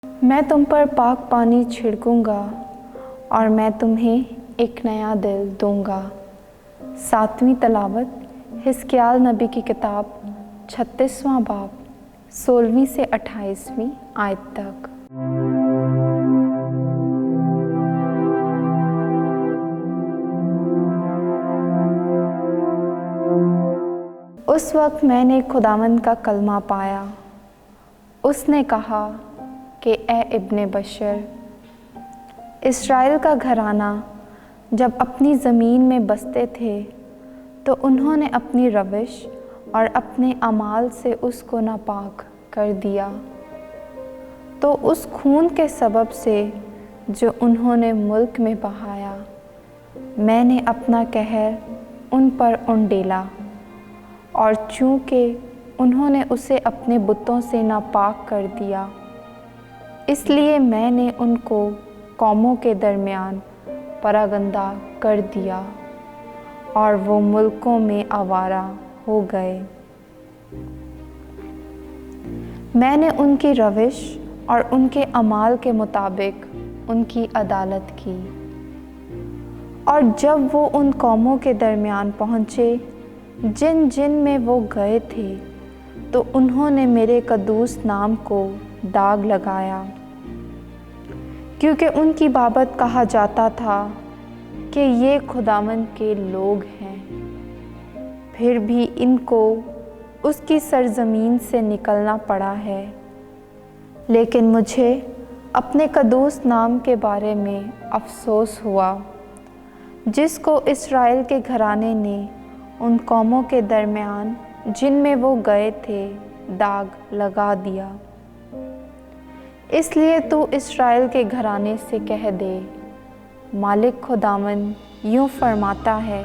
मैं तुम पर पाक पानी छिड़कूंगा और मैं तुम्हें एक नया दिल दूंगा। 7वीं तलावत हिजकिय्याल नबी की किताब 36वां बाब 16वीं से 28वीं आयत तक। उस वक्त मैंने खुदावंद का कलमा पाया। उसने कहा कि ए इब्ने बशर, इस्राएल का घराना जब अपनी ज़मीन में बसते थे तो उन्होंने अपनी रविश और अपने अमाल से उसको नापाक कर दिया। तो उस खून के सबब से जो उन्होंने मुल्क में बहाया, मैंने अपना कहर उन पर उंडेला, और चूँकि उन्होंने उसे अपने बुतों से नापाक कर दिया, इसलिए मैंने उनको कौमों के दरमियान परागंदा कर दिया और वो मुल्कों में आवारा हो गए। मैंने उनकी रविश और उनके अमाल के मुताबिक उनकी अदालत की। और जब वो उन कौमों के दरमियान पहुँचे जिन जिन में वो गए थे, तो उन्होंने मेरे कदूस नाम को दाग लगाया, क्योंकि उनकी बाबत कहा जाता था कि ये खुदावंद के लोग हैं। फिर भी इनको उसकी सरजमीन से निकलना पड़ा है। लेकिन मुझे अपने कदूस नाम के बारे में अफसोस हुआ, जिसको इस्राएल के घराने ने उन कौमों के दरमियान जिनमें वो गए थे दाग लगा दिया। इसलिए तू इस्राएल के घराने से कह दे, मालिक खुदावंद यूँ फरमाता है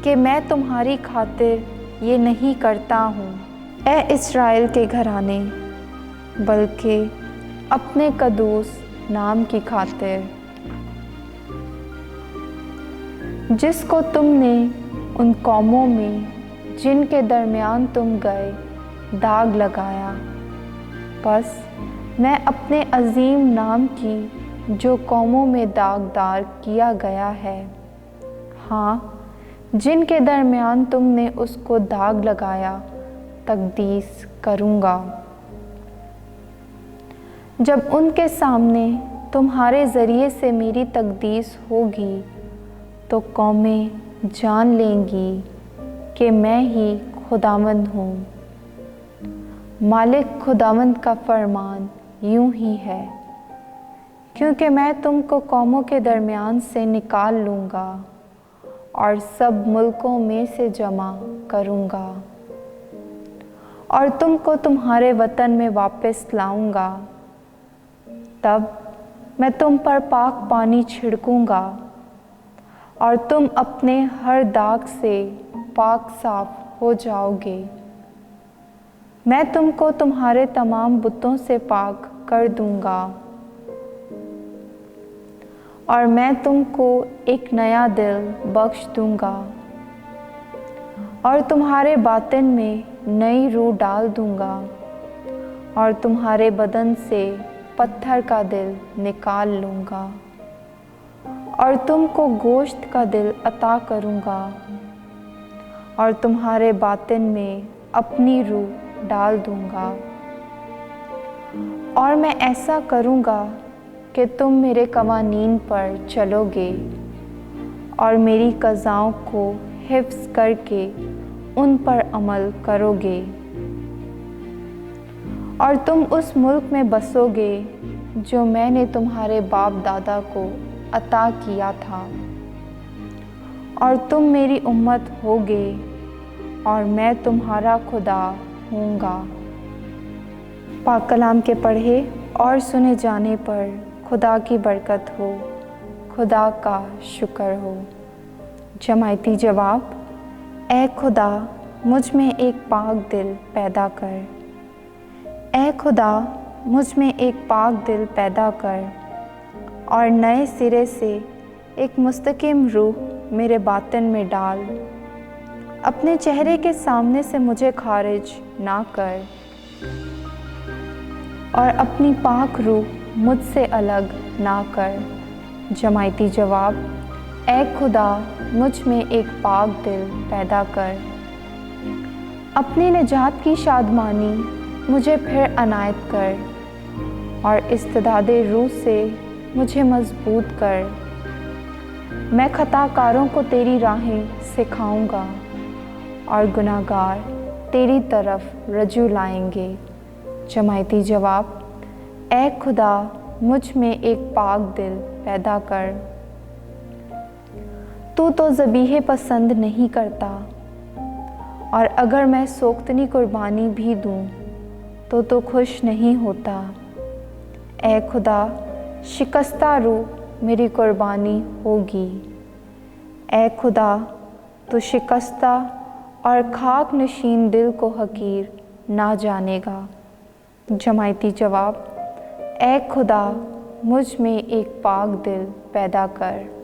कि मैं तुम्हारी खातिर ये नहीं करता हूँ, ए इस्राएल के घराने, बल्कि अपने कदूस नाम की खातिर, जिसको तुमने उन कौमों में जिनके दरमियान तुम गए दाग लगाया। बस मैं अपने अजीम नाम की जो कौमों में दागदार किया गया है, हाँ, जिनके दरमियान तुमने उसको दाग लगाया, तकदीस करूँगा। जब उनके सामने तुम्हारे ज़रिए से मेरी तकदीस होगी, तो कौमें जान लेंगी कि मैं ही खुदावंद हूँ। मालिक खुदावंद का फरमान यूँ ही है, क्योंकि मैं तुमको कौमों के दरमियान से निकाल लूँगा और सब मुल्कों में से जमा करूँगा, और तुमको तुम्हारे वतन में वापस लाऊँगा। तब मैं तुम पर पाक पानी छिड़कूँगा और तुम अपने हर दाग से पाक साफ हो जाओगे। मैं तुमको तुम्हारे तमाम बुतों से पाक कर दूँगा, और मैं तुमको एक नया दिल बख्श दूँगा, और तुम्हारे बातिन में नई रूह डाल दूँगा, और तुम्हारे बदन से पत्थर का दिल निकाल लूँगा, और तुमको गोश्त का दिल अता करूँगा, और तुम्हारे बातिन में अपनी रूह डाल दूँगा। और मैं ऐसा करूँगा कि तुम मेरे कवानीन पर चलोगे और मेरी क़ज़ाओं को हिफ्ज़ करके उन पर अमल करोगे, और तुम उस मुल्क में बसोगे जो मैंने तुम्हारे बाप दादा को अता किया था, और तुम मेरी उम्मत होगे और मैं तुम्हारा खुदा हूँगा। पाक कलाम के पढ़े और सुने जाने पर खुदा की बरकत हो, खुदा का शुक्र हो। जमायती जवाब, ए खुदा मुझ में एक पाक दिल पैदा कर। ए खुदा मुझ में एक पाक दिल पैदा कर, और नए सिरे से एक मुस्तकीम रूह मेरे बातिन में डाल। अपने चेहरे के सामने से मुझे खारिज ना कर। और अपनी पाक रूह मुझसे अलग ना कर। जमायती जवाब, ऐ खुदा मुझ में एक पाक दिल पैदा कर। अपनी निजात की शादमानी मुझे फिर अनायत कर और इस्तिदादे रूह से मुझे मजबूत कर। मैं खताकारों को तेरी राहें सिखाऊंगा और गुनाहगार तेरी तरफ रजू लाएंगे। जमायती जवाब, ऐ खुदा मुझ में एक पाक दिल पैदा कर। तू तो ज़बीहे पसंद नहीं करता और अगर मैं सोख्तनी कुर्बानी भी दूं तो खुश नहीं होता। ऐ खुदा शिकस्ता रूह मेरी कुर्बानी होगी। ऐ खुदा तो शिकस्ता और खाक नशीन दिल को हकीर ना जानेगा। जमायती जवाब, ऐ खुदा मुझ में एक पाक दिल पैदा कर।